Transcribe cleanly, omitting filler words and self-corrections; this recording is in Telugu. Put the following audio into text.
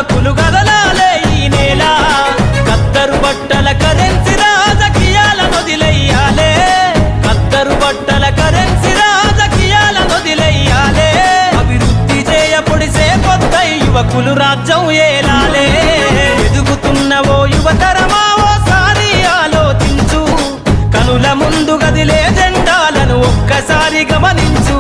యువకులు కదలాలే ఈ నేల కద్దరు బట్టల కరెన్సీ రాజకీయాల వదిలెయ్యాలే కద్దరు బట్టల కరెన్సీ రాజకీయాల వదిలెయ్యాలే అభివృద్ధి చేయపొడిసే కొత్త యువకులు రాజ్యం ఏలాలే ఎదుగుతున్న ఓ యువతరమా ఓసారి ఆలోచించు కనుల ముందు గదిలే జెండాలను ఒక్కసారి గమనించు